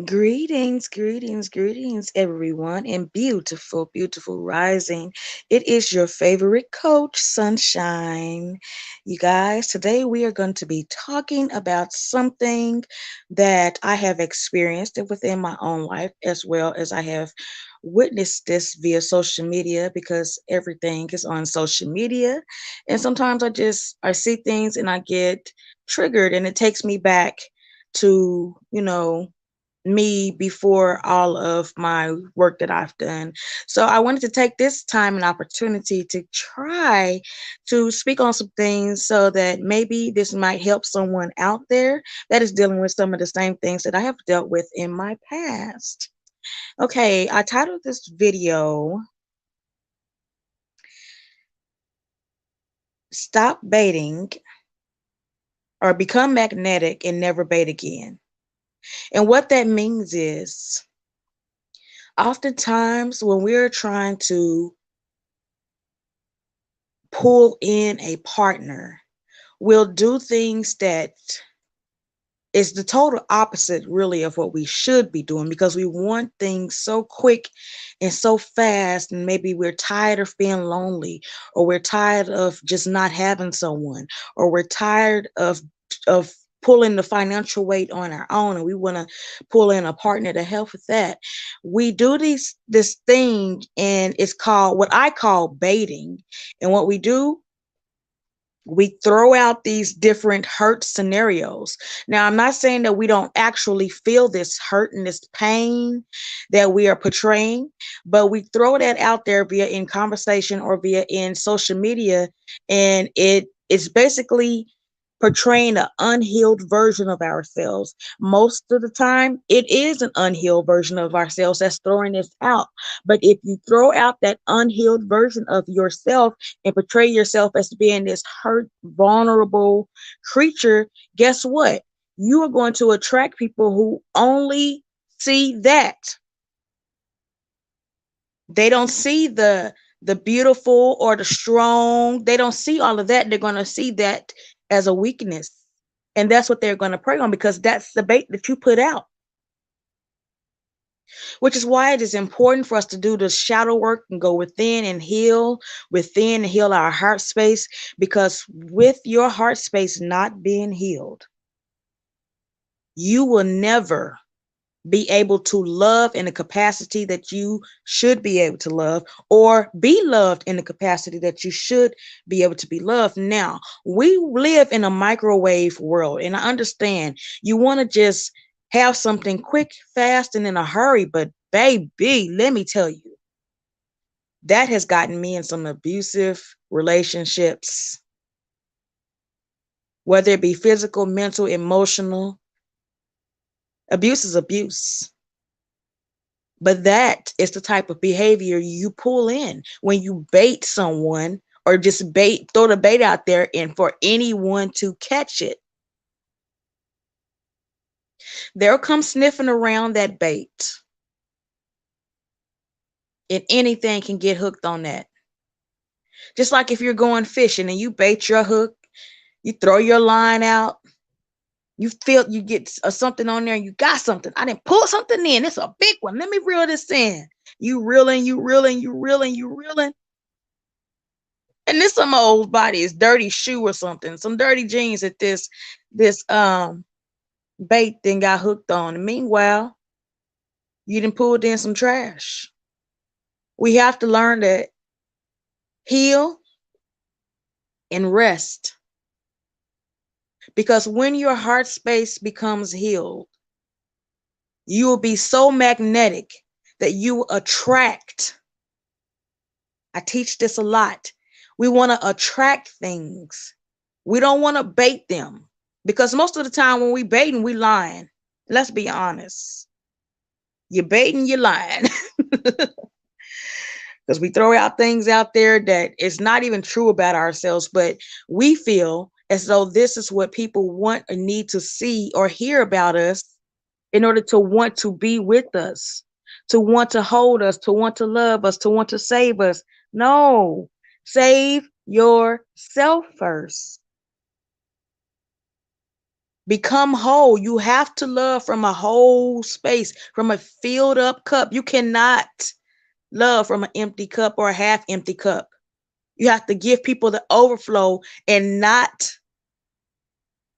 Greetings, greetings, greetings, everyone, and beautiful, beautiful rising. It is your favorite coach, Sunshine. You guys, today we are going to be talking about something that I have experienced within my own life, as well as I have witnessed this via social media because everything is on social media. And sometimes I see things and I get triggered, and it takes me back to, me before all of my work that I've done. So I wanted to take this time and opportunity to try to speak on some things so that maybe this might help someone out there that is dealing with some of the same things that I have dealt with in my past. Okay, I titled this video Stop Baiting or Become Magnetic and Never Bait Again. And what that means is oftentimes when we're trying to pull in a partner, we'll do things that is the total opposite really of what we should be doing because we want things so quick and so fast, and maybe we're tired of being lonely, or we're tired of just not having someone, or we're tired of pulling the financial weight on our own, and we want to pull in a partner to help with that. We do this thing, and it's called what I call baiting. And what we throw out these different hurt scenarios. Now, I'm not saying that we don't actually feel this hurt and this pain that we are portraying, but we throw that out there via in conversation or via in social media, and it's basically portraying an unhealed version of ourselves. Most of the time, it is an unhealed version of ourselves that's throwing this out. But if you throw out that unhealed version of yourself and portray yourself as being this hurt, vulnerable creature, guess what? You are going to attract people who only see that. They don't see the beautiful or the strong. They don't see all of that. They're going to see that as a weakness. And that's what they're going to prey on because that's the bait that you put out. Which is why it is important for us to do the shadow work and go within and heal our heart space. Because with your heart space not being healed, you will never be able to love in the capacity that you should be able to love, or be loved in the capacity that you should be able to be loved. Now, we live in a microwave world, and I understand you want to just have something quick, fast, and in a hurry, but baby, let me tell you, that has gotten me in some abusive relationships, whether it be physical, mental, emotional. Abuse is abuse. But that is the type of behavior you pull in when you bait someone, or just throw the bait out there and for anyone to catch it. They'll come sniffing around that bait, and anything can get hooked on that. Just like if you're going fishing and you bait your hook, you throw your line out, you feel you get something on there, and you got something. I didn't pull something in. It's a big one. Let me reel this in. You reeling, you reeling, you reeling, you reeling. And this some old body's dirty shoe or something, some dirty jeans that this bait then got hooked on. And meanwhile, you done pulled in some trash. We have to learn to heal and rest. Because when your heart space becomes healed, you will be so magnetic that you attract. I teach this a lot. We want to attract things. We don't want to bait them. Because most of the time when we baiting, we lying. Let's be honest. You're baiting, you're lying. Because we throw out things out there that is not even true about ourselves, but we feel as though this is what people want or need to see or hear about us in order to want to be with us, to want to hold us, to want to love us, to want to save us. No, save yourself first. Become whole. You have to love from a whole space, from a filled up cup. You cannot love from an empty cup or a half empty cup. You have to give people the overflow and not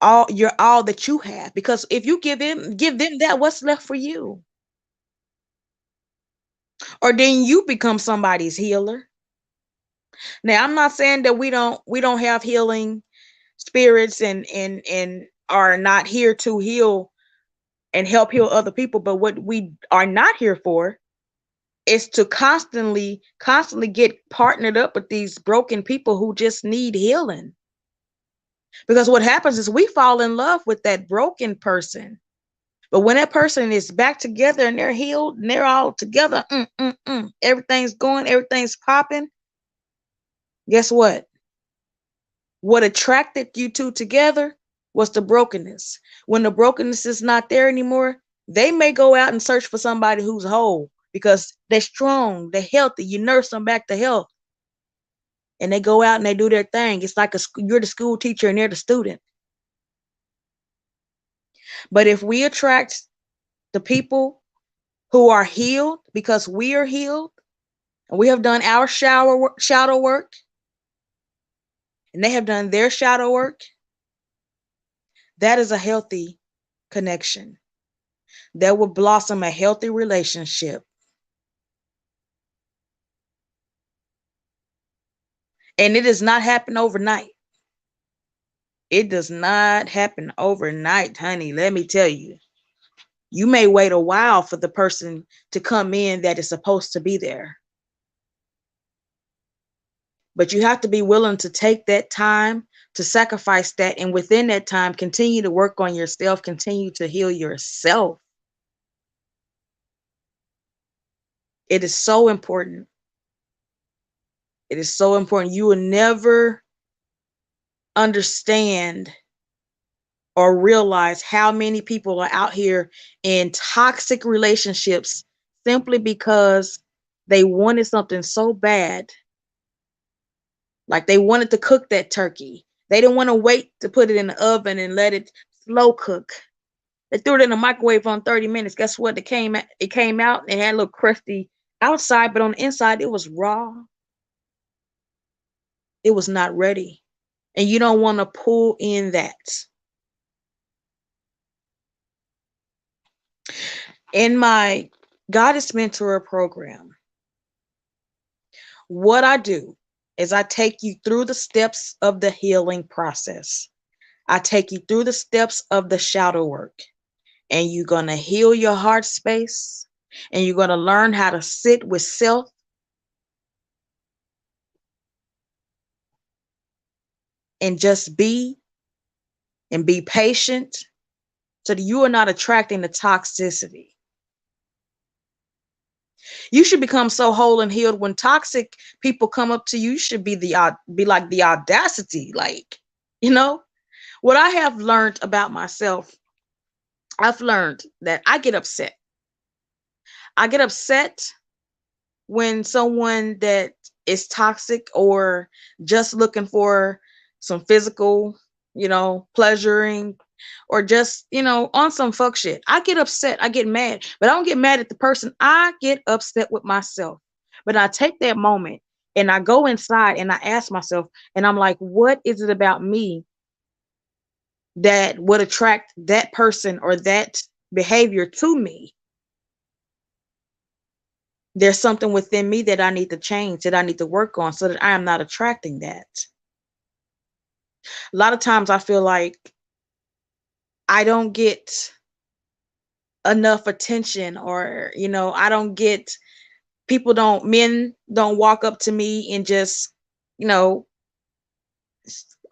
all that you have. Because if you give them that, what's left for you? Or then you become somebody's healer. Now I'm not saying that we don't have healing spirits and are not here to heal and help heal other people, but what we are not here for is to constantly get partnered up with these broken people who just need healing. Because what happens is we fall in love with that broken person. But when that person is back together and they're healed and they're all together, everything's going, everything's popping, guess what? What attracted you two together was the brokenness. When the brokenness is not there anymore, they may go out and search for somebody who's whole because they're strong, they're healthy. You nurse them back to health, and they go out and they do their thing. It's like you're the school teacher and they're the student. But if we attract the people who are healed because we are healed and we have done our shadow work and they have done their shadow work, that is a healthy connection. That will blossom a healthy relationship. And it does not happen overnight. It does not happen overnight, honey. Let me tell you. You may wait a while for the person to come in that is supposed to be there. But you have to be willing to take that time to sacrifice that. And within that time, continue to work on yourself, continue to heal yourself. It is so important. It is so important. You will never understand or realize how many people are out here in toxic relationships simply because they wanted something so bad. Like they wanted to cook that turkey. They didn't want to wait to put it in the oven and let it slow cook. They threw it in the microwave on 30 minutes. Guess what? It came out and had a little crusty outside, but on the inside it was raw. It was not ready. And you don't want to pull in that. In my Goddess Mentor program, what I do is I take you through the steps of the healing process. I take you through the steps of the shadow work, and you're going to heal your heart space, and you're going to learn how to sit with self and just be and be patient so that you are not attracting the toxicity. You should become so whole and healed when toxic people come up to you. You should be like the audacity, like, you know, what I have learned about myself. I've learned that I get upset. I get upset when someone that is toxic or just looking for some physical, pleasuring, or just, on some fuck shit. I get upset. I get mad, but I don't get mad at the person. I get upset with myself. But I take that moment and I go inside and I ask myself, and I'm like, what is it about me that would attract that person or that behavior to me? There's something within me that I need to change, that I need to work on so that I am not attracting that. A lot of times I feel like I don't get enough attention, or, I don't get men don't walk up to me and just, you know,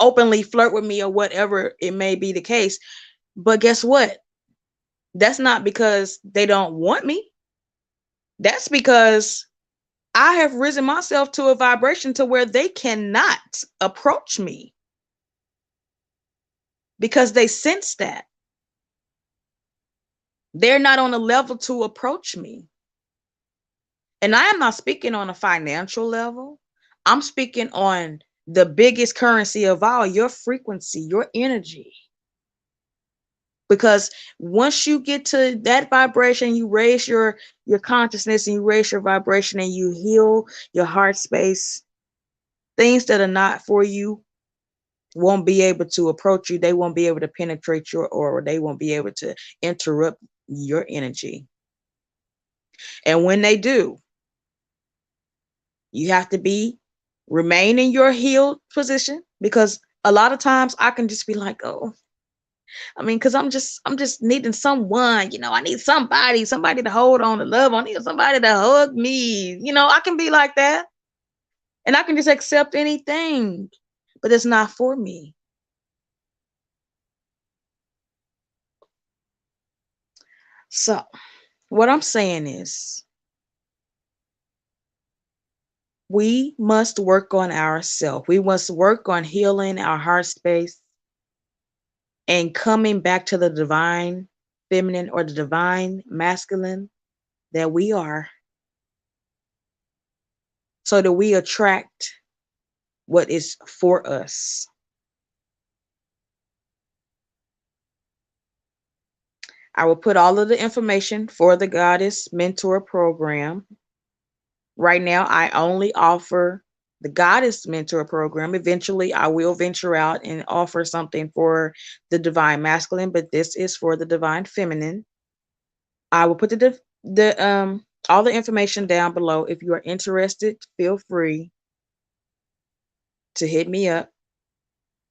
openly flirt with me or whatever it may be the case. But guess what? That's not because they don't want me. That's because I have risen myself to a vibration to where they cannot approach me because they sense that they're not on a level to approach me. And I am not speaking on a financial level. I'm speaking on the biggest currency of all, your frequency, your energy. Because once you get to that vibration, you raise your consciousness and you raise your vibration and you heal your heart space. Things that are not for you won't be able to approach you. They won't be able to penetrate your aura. They won't be able to interrupt your energy. And when they do, you have to remain in your healed position, because a lot of times I can just be like, oh, I mean, because I'm just needing someone, I need somebody to hold on, to love on, I need somebody to hug me. I can be like that. And I can just accept anything, but it's not for me. So what I'm saying is we must work on ourselves. We must work on healing our heart space and coming back to the divine feminine or the divine masculine that we are, so that we attract what is for us. I will put all of the information for the Goddess Mentor Program. Right now, I only offer the Goddess Mentor Program. Eventually, I will venture out and offer something for the Divine Masculine, but this is for the Divine Feminine. I will put the all the information down below. If you are interested, feel free to hit me up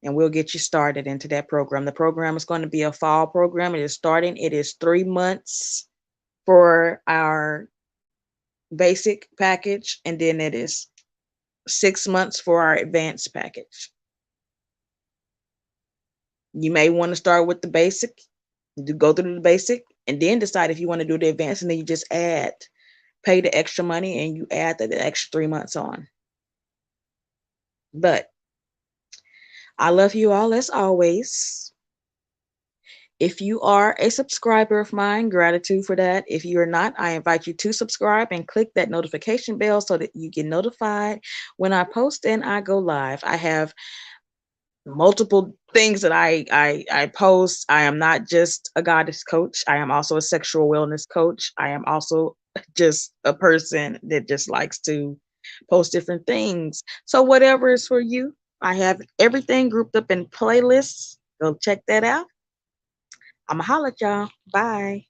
and we'll get you started into that program. The program is going to be a fall program. It is starting. It is 3 months for our basic package, and then it is 6 months for our advanced package. You may want to start with the basic, go through the basic, and then decide if you want to do the advanced, and then you just pay the extra money, and you add the extra 3 months on. But I love you all as always. If you are a subscriber of mine, gratitude for that. If you're not, I invite you to subscribe and click that notification bell so that you get notified when I post and I go live. I have multiple things that I post. I am not just a goddess coach. I am also a sexual wellness coach. I am also just a person that just likes to post different things. So whatever is for you, I have everything grouped up in playlists. Go check that out. I'ma holla at y'all. Bye.